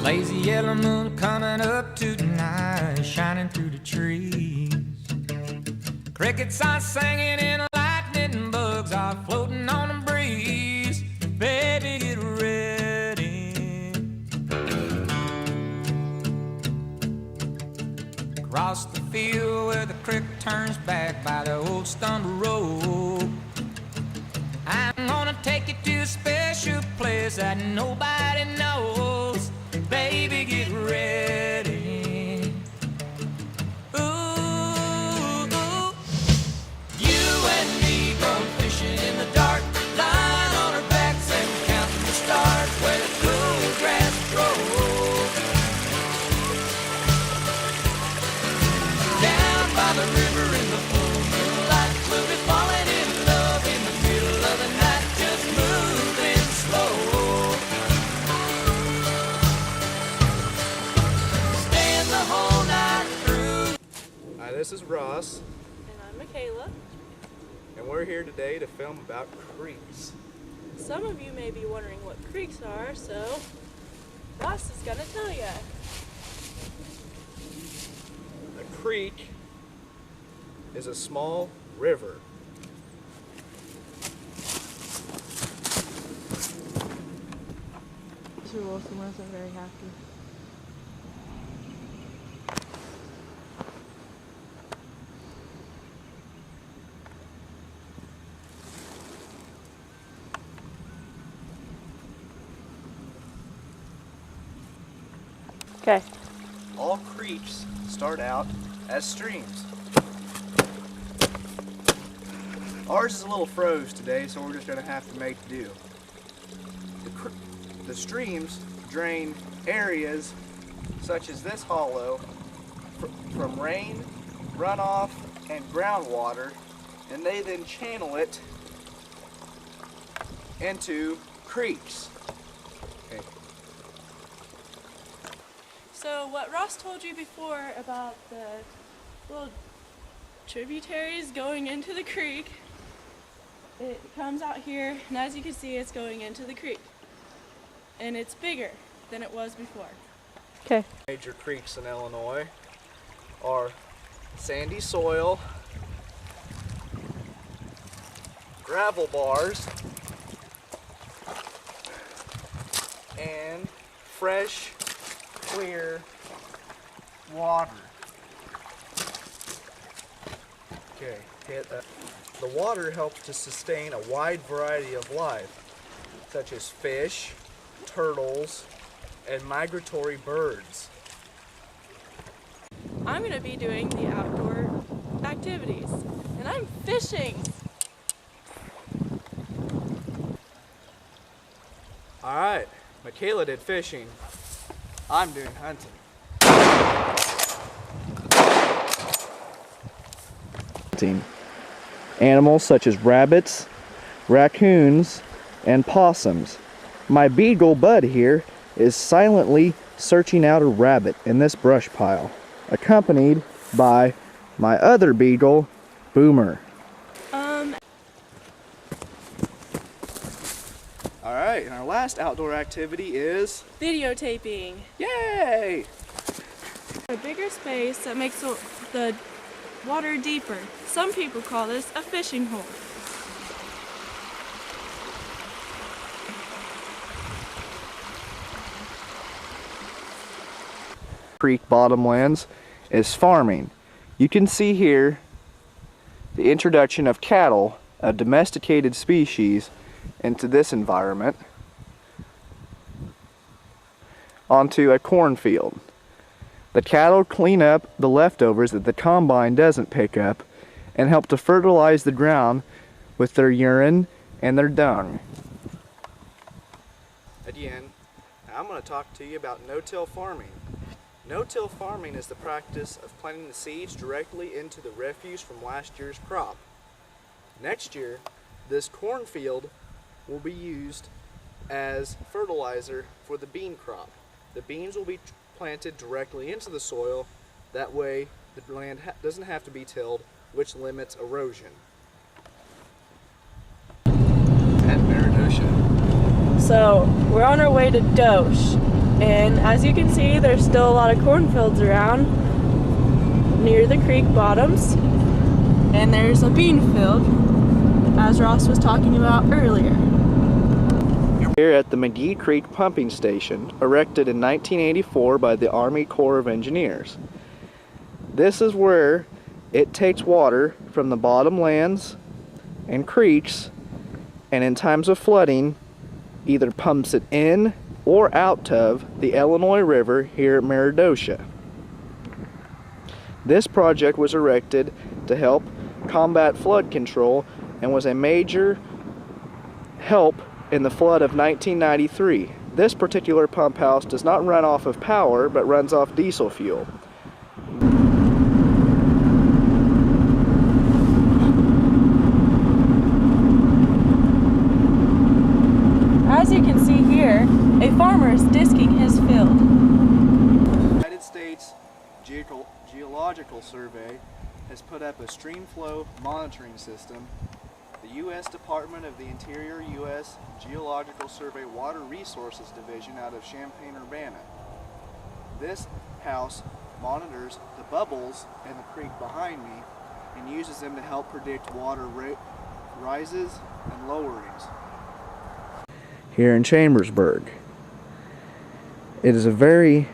Lazy yellow moon coming up tonight, shining through the trees. Crickets are singing and lightning bugs are floating on the breeze. Baby, get ready. Across the field where the creek turns back by the old stone road, I'm gonna take you to a special place that nobody knows. Baby, get ready. Ooh, you and me going fishing in the dark, lying on our backs and counting the stars where the cool grass grows. Down by the river in the full moonlight, we'll be falling in love in the middle of the night, just moving slow. Hi, this is Ross. And I'm Michaela. And we're here today to film about creeks. Some of you may be wondering what creeks are, so Ross is going to tell you. A creek is a small river. Mr. Wilson wasn't very happy. Okay. All creeks start out as streams. Ours is a little froze today, so we're just going to have to make do. The streams drain areas such as this hollow from rain, runoff, and groundwater, and they then channel it into creeks. Okay. So what Ross told you before about the little tributaries going into the creek, it comes out here, and as you can see, it's going into the creek. And it's bigger than it was before. Okay. Major creeks in Illinois are sandy soil, gravel bars, and fresh, clear water. Okay, the water helps to sustain a wide variety of life, such as fish, turtles, and migratory birds. I'm going to be doing the outdoor activities, and I'm fishing. All right, Michaela did fishing. I'm doing hunting. Animals such as rabbits, raccoons, and possums. My beagle Bud here is silently searching out a rabbit in this brush pile, accompanied by my other beagle, Boomer. Alright, and our last outdoor activity is Videotaping. yay! A bigger space that makes the water deeper. Some people call this a fishing hole. Creek bottomlands is farming. You can see here the introduction of cattle, a domesticated species, into this environment onto a cornfield. The cattle clean up the leftovers that the combine doesn't pick up and help to fertilize the ground with their urine and their dung. Again, I'm going to talk to you about no-till farming. No-till farming is the practice of planting the seeds directly into the refuse from last year's crop. Next year, this cornfield will be used as fertilizer for the bean crop. The beans will be planted directly into the soil. That way the land doesn't have to be tilled, which limits erosion. So we're on our way to Dosh, and as you can see, there's still a lot of cornfields around near the creek bottoms, and there's a bean field, as Ross was talking about earlier. Here at the McGee Creek Pumping Station, erected in 1984 by the Army Corps of Engineers. This is where it takes water from the bottomlands and creeks, and in times of flooding, either pumps it in or out of the Illinois River here at Meridosha. This project was erected to help combat flood control and was a major help in the flood of 1993. This particular pump house does not run off of power, but runs off diesel fuel. As you can see here, a farmer is disking his field. The United States Geological Survey has put up a stream flow monitoring system. The U.S. Department of the Interior U.S. Geological Survey Water Resources Division out of Champaign-Urbana. This house monitors the bubbles in the creek behind me and uses them to help predict water rises and lowerings. Here in Chambersburg. It is a very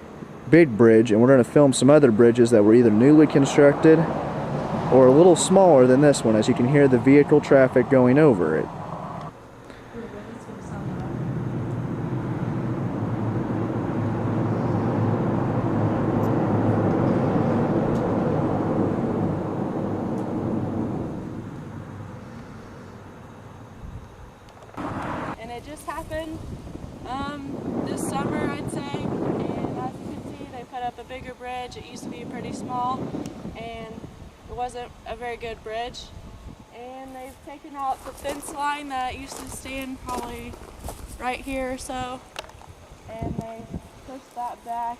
big bridge, and we're going to film some other bridges that were either newly constructed or a little smaller than this one, as you can hear the vehicle traffic going over it. And it just happened this summer, I'd say, and as you can see, they put up a bigger bridge. It used to be pretty small, and it wasn't a very good bridge, and they've taken out the fence line that used to stand probably right here or so, and they pushed that back,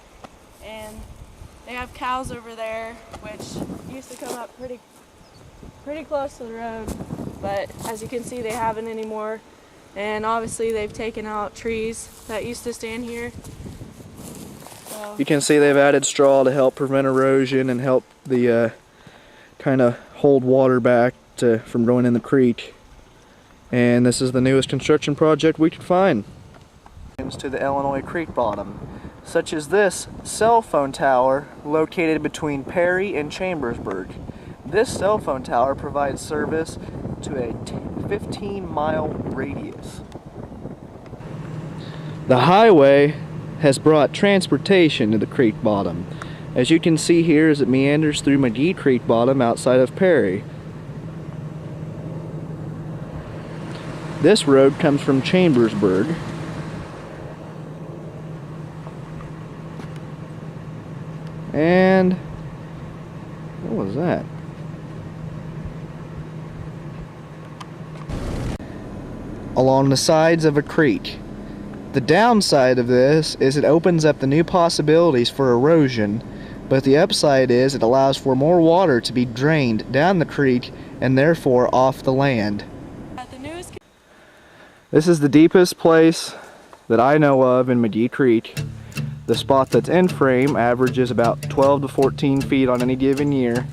and they have cows over there, which used to come up pretty close to the road, but as you can see, they haven't anymore. And obviously they've taken out trees that used to stand here. So You can see they've added straw to help prevent erosion and help the kind of hold water back from going in the creek. And this is the newest construction project we could find. To the Illinois Creek bottom, such as this cell phone tower located between Perry and Chambersburg. This cell phone tower provides service to a 15-mile radius. The highway has brought transportation to the creek bottom. As you can see here as it meanders through McGee Creek bottom outside of Perry. This road comes from Chambersburg. And what was that? Along the sides of a creek. The downside of this is it opens up the new possibilities for erosion, but the upside is it allows for more water to be drained down the creek and therefore off the land. This is the deepest place that I know of in McGee Creek. The spot that's in frame averages about 12 to 14 feet on any given year,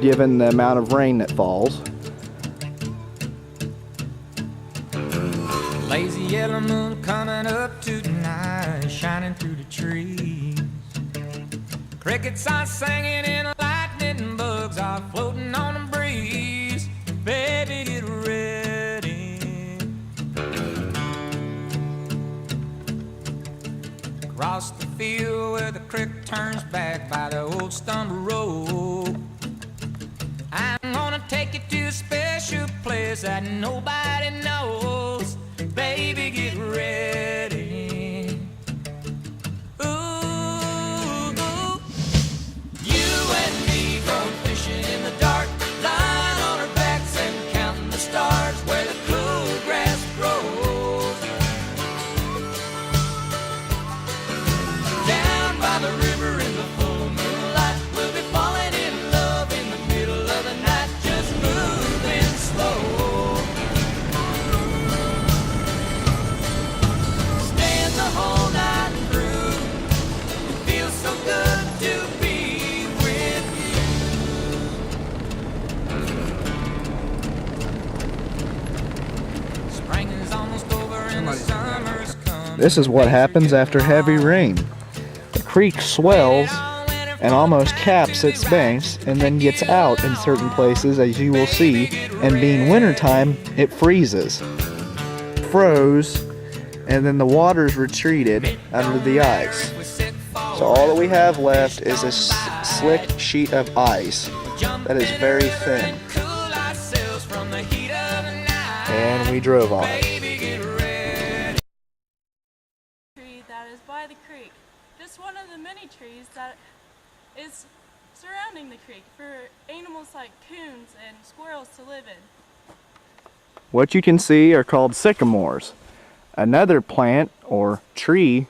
given the amount of rain that falls. Lazy yellow moon coming up tonight, shining through the trees. Crickets are singing and lightning bugs are floating on the breeze. Baby, get ready. Across the field where the creek turns back by the old stumble road, I'm gonna take you to a special place that nobody knows. Baby, get ready. Ooh, you and me going fishing in the dark, lying on our backs and counting the stars where the cool grass grows. Down by the river in the This is what happens after heavy rain. The creek swells and almost caps its banks and then gets out in certain places, as you will see, and being wintertime, it freezes. Froze, and then the water's retreated under the ice. So all that we have left is a slick sheet of ice that is very thin. And we drove on it. Tree that is by the creek. Just one of the many trees that is surrounding the creek for animals like coons and squirrels to live in. What you can see are called sycamores, another plant or tree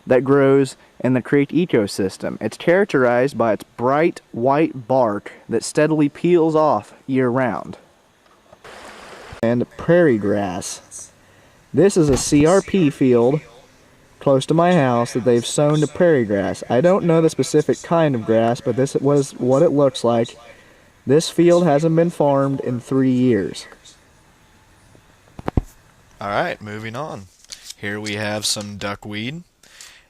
that grows in the creek ecosystem. It's characterized by its bright white bark that steadily peels off year-round. And prairie grass. This is a CRP field close to my house that they've sown to prairie grass. I don't know the specific kind of grass, but this was what it looks like. This field hasn't been farmed in 3 years. Alright, moving on. Here we have some duckweed.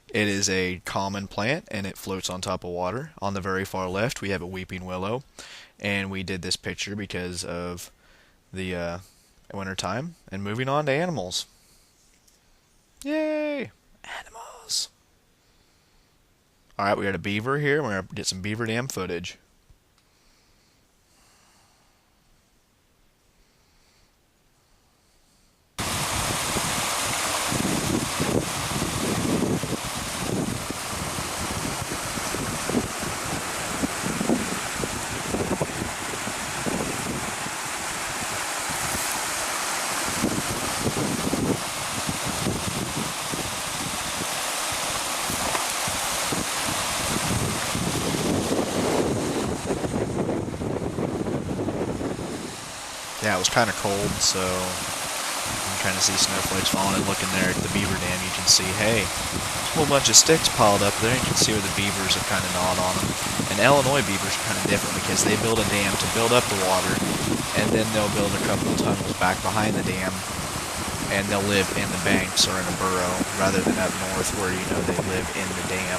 It is a common plant and it floats on top of water. On the very far left we have a weeping willow, and we did this picture because of the winter time. And moving on to animals. Yay! Animals! Alright, we got a beaver here. We're going to get some beaver dam footage. Yeah, it was kind of cold, so I'm trying to see snowflakes falling, and looking there at the beaver dam, you can see, hey, a whole bunch of sticks piled up there. You can see where the beavers have kind of gnawed on them. And Illinois beavers are kind of different because they build a dam to build up the water, and then they'll build a couple of tunnels back behind the dam, and they'll live in the banks or in a burrow, rather than up north where, you know, they live in the dam.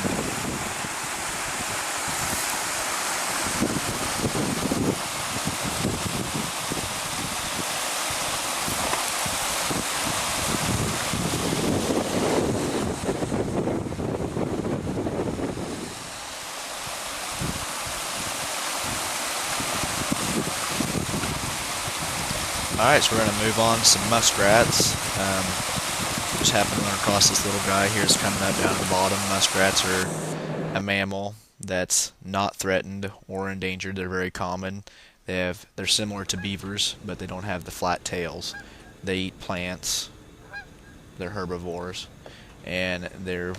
Alright, so we're going to move on to some muskrats. Just happened to run across this little guy here. It's coming up down at the bottom. Muskrats are a mammal that's not threatened or endangered. They're very common. They're similar to beavers, but they don't have the flat tails. They eat plants. They're herbivores. And they're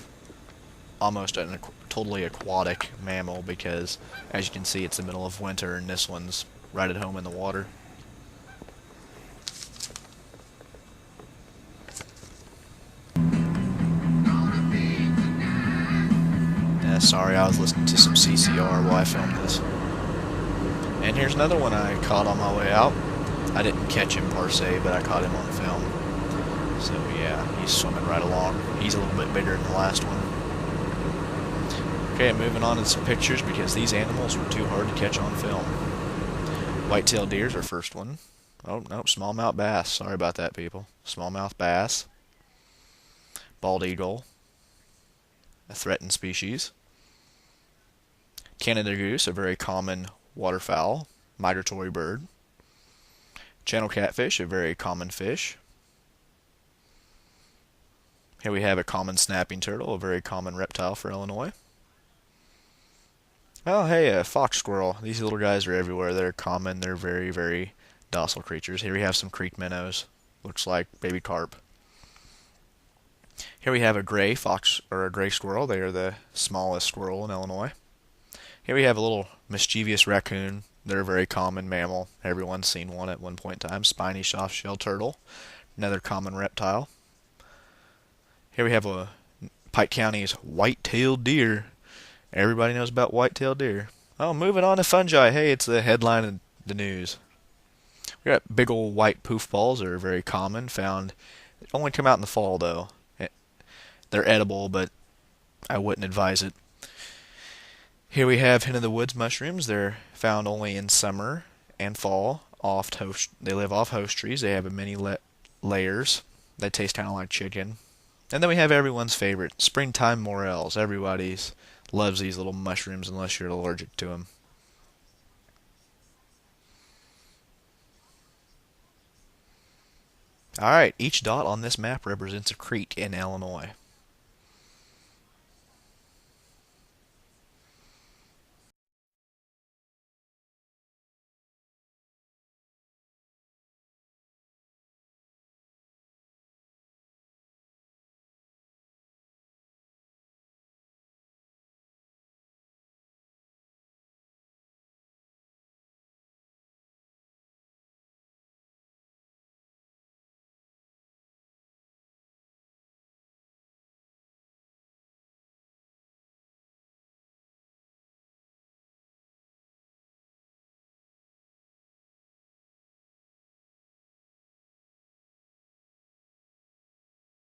almost a totally aquatic mammal because, as you can see, it's the middle of winter and this one's right at home in the water. Sorry, I was listening to some CCR while I filmed this. And here's another one I caught on my way out. I didn't catch him per se, but I caught him on film. So yeah, he's swimming right along. He's a little bit bigger than the last one. Okay, moving on to some pictures because these animals were too hard to catch on film. White-tailed deer's our first one. Oh, nope, smallmouth bass. Sorry about that, people. Smallmouth bass. Bald eagle. A threatened species. Canada goose, a very common waterfowl, migratory bird. Channel catfish, a very common fish. Here we have a common snapping turtle, a very common reptile for Illinois. Oh, hey, a fox squirrel. These little guys are everywhere. They're common. They're very, very docile creatures. Here we have some creek minnows. Looks like baby carp. Here we have a gray fox, or a gray squirrel. They are the smallest squirrel in Illinois. Here we have a little mischievous raccoon. They're a very common mammal. Everyone's seen one at one point in time. Spiny soft-shelled turtle, another common reptile. Here we have a Pike County's white-tailed deer. Everybody knows about white-tailed deer. Oh, moving on to fungi. Hey, it's the headline of the news. We got big old white poof balls that are very common. Found, only come out in the fall though. They're edible, but I wouldn't advise it. Here we have hen of the woods mushrooms. They're found only in summer and fall. They live off host trees. They have many layers. They taste kind of like chicken. And then we have everyone's favorite, springtime morels. Everybody loves these little mushrooms unless you're allergic to them. Alright, each dot on this map represents a creek in Illinois.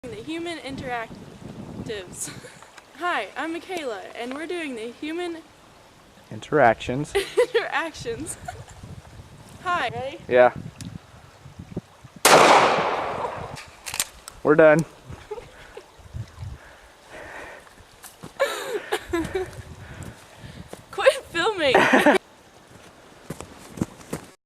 The human interactives. Hi, I'm Michaela, and we're doing the human Interactions. interactions. Hi, ready? Yeah. We're done. Quit filming!